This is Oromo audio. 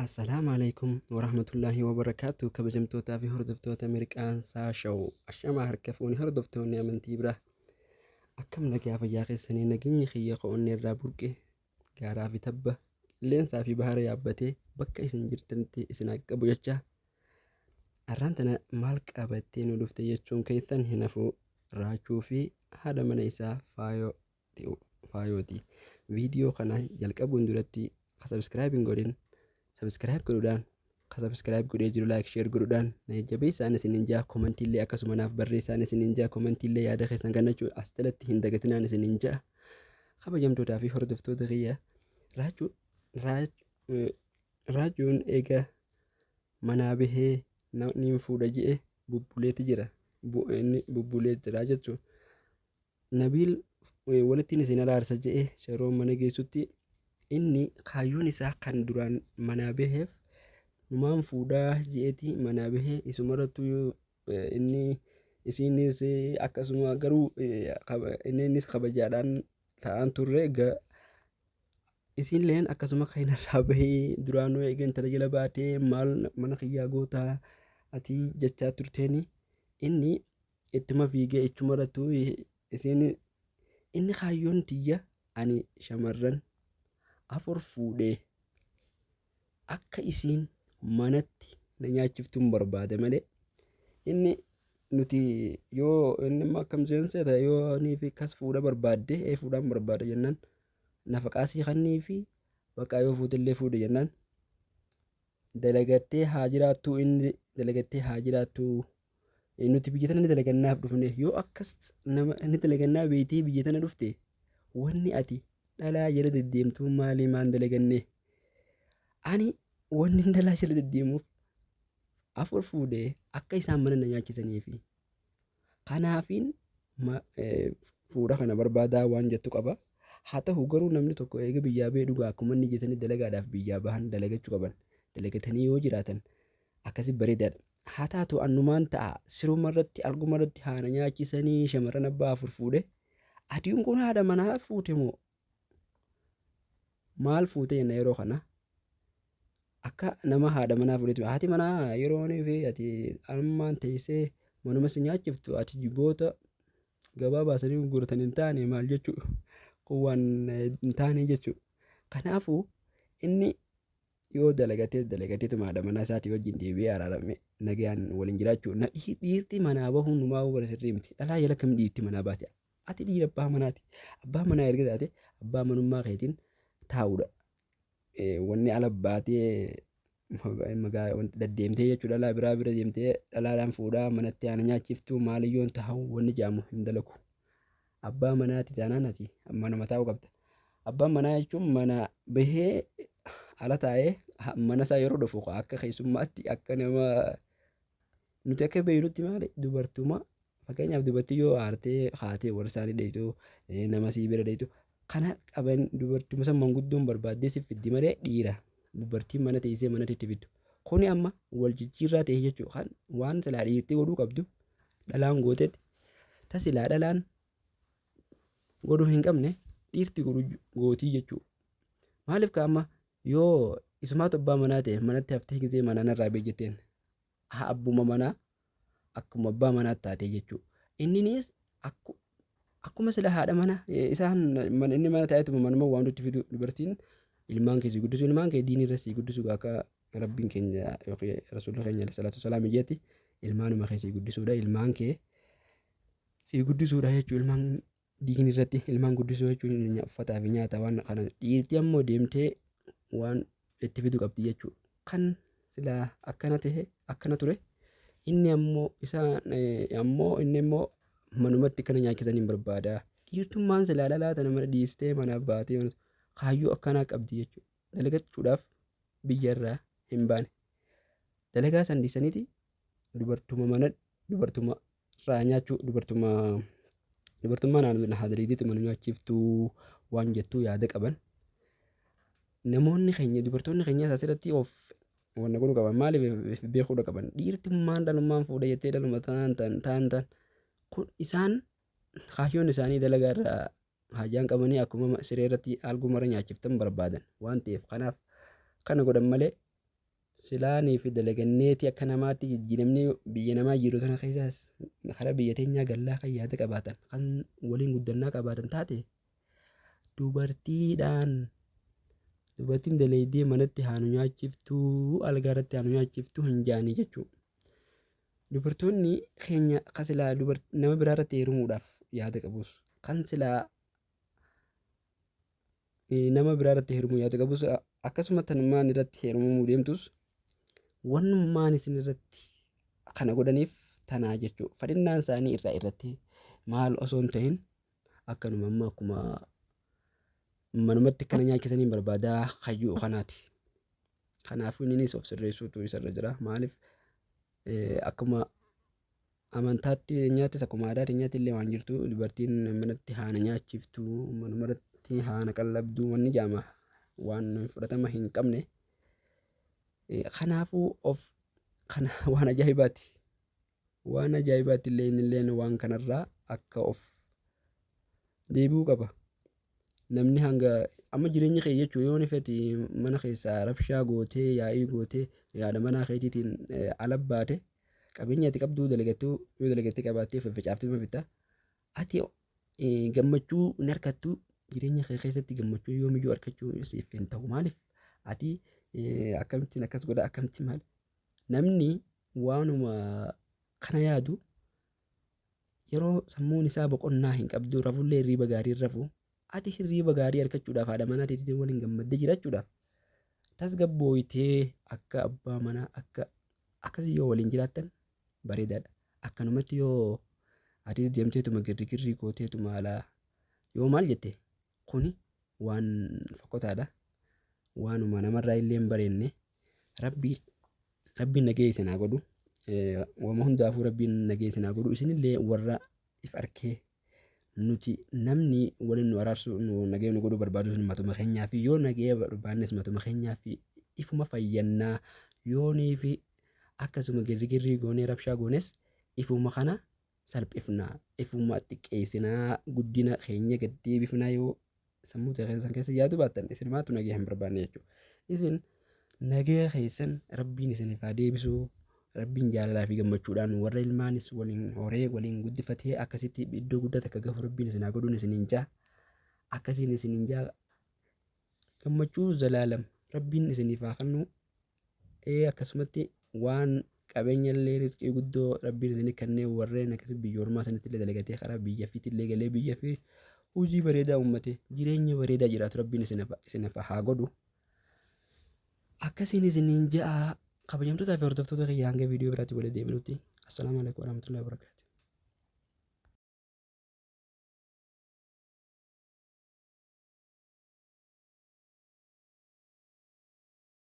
Assalaamu calaykum waraxmatullaahi wabarakaatu kabajamtootaa fi hordoftoota Ameerikaan show ashama harka fuuni hordoftoonni amantii biraa akkam nagaa fayyaa keessanii nageenyi kiyya qo'onnee irraa burqe gaaraa fi tabba qilleensaa fi bahara yaabbatee bakka isin jirtanitti isin qabu jecha har'aan tana maal qabattee nu dhufte jechuun keessan hin hafu raachuu fi haadha mana isaa faayooti. Viidiyoo kana jalqabuun duratti sabskiraayib godhin sabskiraayib godhuudhaan sabskiraayib godhee jiru laayik sheer godhuudhaan na jabeessaan isinin jaa koomentiillee akkasuma naaf barreessaan isinin jaa koomentiillee yaada keessan kennachuu as jalatti hin dagatinaan isinin jaa kabajamtootaa fi hordoftoota kiyya raajuun eega manaa bahee niin fuudha je'e bubbuleeti jira bubbulee jira jechuun Nabiil walittiin isin araarsa je'e yeroo mana geessutti inni kaayyoon isaa kan duraan manaa baheef numaan fuudhaa je'eeti manaa bahee isumarrattu inni isinis akkasuma garuu innis kabajaadhaan ta'an turre isinleen akkasuma kan irraa bahee duraanuu eega intala jala baatee maal mana kiyyaa gootaa ati jechaa turteeni inni ittuma fiigee ichumarrattu isin inni kaayyoon tiyya ani shamarran afur fuudhee akka isiin manatti na nyaachiftuun barbaade malee inni nuti yoo inni akkam jeense ta'e yoo nii fi kas fuudha barbaadde fuudhaan barbaada jennaan nafaqaasii kannii fi bakka yoo fuutillee fuudhe jennaan dalagattee haa jiraattu inni dalagattee haa jiraattu nuti biyya tana ni dalagannaaf dhufne yoo akkas nama ni dalagannaa beeytii biyya tana dhufte wanni ati dhalaa jala deddeemtuu maalii maan dalaganne ani wanni dhalaa jala deddeemuuf afur fuudhee akka isaan mana na nyaachisanii fi kanaafiin fuudha kana barbaadaa waan jettu qaba. Haa ta'u garuu namni tokko eega biyyaa ba'ee dhugaa akkuma inni jetanii dalagaadhaaf biyyaa bahan dalagachuu qaban dalagatanii yoo jiraatan akkasi bareedaadha. Haa taatu annumaan ta'a sirumarratti algumarratti haana nyaachisanii shamarran abbaa afur fuudhe adiin kun haadha manaa fuute moo maal fuute jenna yeroo kana akka nama haadha manaa fuudhetu haati manaa yeroonii fi ati ammaan teessee manuma si nyaachiftu ati jiboota gabaa baasanii gurguratan hin taane maal jechuu kun waan hin taane jechuu kanaafuu inni yoo dalagateetu haadha manaa isaatii wajjin deebi'ee araarame nagaan waliin jiraachuu na dhiirti manaa bahuun numaa bara sirrii miti dhalaa jala kam dhiirti manaa baate ati dhiira abbaa manaati abbaa manaa erga taate abbaa manummaa keetiin taa'uudha wanni ala baatee deddeemtee jechuudha dhalaa biraa bira deemtee dhalaadhaan fuudhaa manatti haana nyaachiftuu maaliyyoon taa'u wanni jaamu hin dalagu abbaa manaati taanaan ati mana mataa qabda abbaan manaa jechuun mana bahee ala taa'ee mana isaa yeroo dhufu akka keessummaatti akka nama nuti akka beeynutti maali dubartuma fakkeenyaaf dubartii yoo aartee haatee warra isaanii dheeytu nama sii bira dheeytu kana qaban dubartuma san manguddoon barbaaddee si fiddi malee dhiira dubartiin mana teessee mana itti fiddu kuni amma wal jijjiirraa ta'e jechuudha kan waan silaa dhiirtii godhuu qabdu dhalaan gootetti tasilaa dhalaan godhuu hin qabne dhiirti gootii jechuudha maaliif ka amma yoo isumaatu abbaa manaa ta'e manatti haftee gisee manaan irraa beekjetteen abbuma manaa akkuma abbaa manaatti taatee jechuudha inninis akkuma sila haadha mana isaan inni mana taa'eetuma manuma waan nutti fidu dubartiin ilmaan kee si guddisu ilmaan kee diinii irra si guddisu akka rabbiin keenya yookiin rasuulli keenya salaatu salaam ijjeetti ilmaanuma kee si guddisuudha ilmaan kee si guddisuudha jechuudha ilmaan diinii irratti ilmaan guddisuu jechuun uffataa fi nyaata waan kana dhiirti ammoo deemtee waan itti fidu qabdi jechuudha kan sila akkana ta'e akkana ture inni ammoo inni ammoo manumatti kana nyaachisaniin barbaada dhiirtummaan silaa dhalaa tana mana dhiistee mana baatee kaayyoo akkanaa qabdi jechuudha dalagachuudhaaf biyya irraa hin baane dalagaa san dhiisaniiti dubartuma irraa nyaachuu dubartummaa naannoo haadhaliitiitu mana nyaachiftuu waan jettuu yaada qaban namoonni keenya dubartoonni keenya asirratti of wanna godhuu qaban maaliif beekuudha qaban dhiirtummaan dhalummaan fuudha jettee dhaluma ta'an kun isaan kaayyoon isaanii dalagaa irraa hajaan qabanii akkuma siree irratti algumarra nyaachiftan barbaadan waan ta'eef kanaaf kana godhan malee silaanii fi dalaganneeti akka namaatti jijjiiramnee biyya namaa jiru tana keessaas karaa biyya teenyaa gallaa kan yaada qabaatan kan waliin guddannaa qabaatan taate dubartiidhaan dubartiin daleeydee manatti haanu nyaachiftuu algaarratti haanu nyaachiftuu hin jaanii jechuudha. Dubartoonni keenya kan silaa nama biraarratti heerumuudhaaf yaada qabus kan silaa nama biraarratti heerumuu yaada qabus akkasuma tanummaan irratti heerumuu deemtus wanummaan isin irratti kana godhaniif tanaa jechuudha. Fedhinnaan isaanii irratti maal osoo hin ta'in akkanuma amma akkuma manumatti kana nyaachisanii barbaadaa hayyuu kanaati. Kanaafuu innis of sirreessuutu isarra jira. Maaliif akkuma amantaatti nyaattis akkuma aadaatti nyaatti illee waan jirtu dubartiin manatti haana nyaachiftu manumarratti haana qallabduu wanni jaama waan fudhatama hin qabne. Kanaafuu of kana waan ajaa'ibaati. Waan ajaa'ibaati illee waan kanarraa akka of deebi'uu qaba. Namni hanga amma jireenya kee jechuun yoo nifati mana keessaa rabshaa gootee yaa'ii gootee yaada manaa keetiitiin ala baate qabeenya ati qabduu dalagattuu yoo dalagattee qabaattee faffacaaftee mafitta ati gammachuu hin argattu jireenya kee keessatti gammachuu yoomiyyuu argachuu siif hin ta'u. Maaliif ati akkamittiin akkas godha akkamitti maal namni waanuma kana yaadu yeroo sammuun isaa boqonnaa hin qabdu rafullee hirriba gaarii rafu ati hirriba gaarii argachuudhaaf haadha manaa teetiitiin waliin gammaddee jiraachuudhaaf tasgabbooytee akka abbaa manaa akkasii yoo waliin jiraattan bareedaadha. Akkanumatti yoo ati deemteetuma girrigirrii gooteetuma alaa yoo maal jette kuni waan fokkotaadha. Waanuma namarraa illee hin bareenne rabbiin nagee isin haa godhu. Wama hundaafuu rabbiin nagee isin haa godhu. Isinillee warra if arkee nuti namni waliin nu araarsu nagee nu godhuu barbaadu sun matuma keenyaa fi yoo nagee barbaannes matuma keenyaa fi ifuma fayyannaa yoonii fi akkasuma girrigirrii goonee rabshaa goones ifuma kana salphifnaa ifuma xiqqeessinaa guddina keenya gaddeebifnaa yoo sammuu keessan keessa yaadu baattan isin maatu nagee hin barbaanne jechuudha. Isin nagee keessan rabbiin isiniif haa deebisu. Rabbiin jaalalaa fi gammachuudhaan warra ilmaanis waliin horee waliin guddifatee akkasitti iddoo guddaa akka gahu rabbiin isin haa godhuun isiniin jaa. Akkasiin isiniin jaa gammachuu zalaalam rabbiin isiniif haa kennu. Akkasumatti waan qabeenya illee riskii guddoo rabbiin isinii kennee warreen akkasii biyya ormaa sanitti illee dalagatee karaa biyya fiitti illee galee biyya fi hojii bareedaa uummate jireenya bareedaa jiraatu rabbiin isiniif haa godhu. Akkasiin isiniin jaa. Kabajamtoota fi hordoftoota kiyyaa hanga viidiyoo biraatti waliin deebinutti. Assalaamu alaikum warahmatullahi wabarakatuh.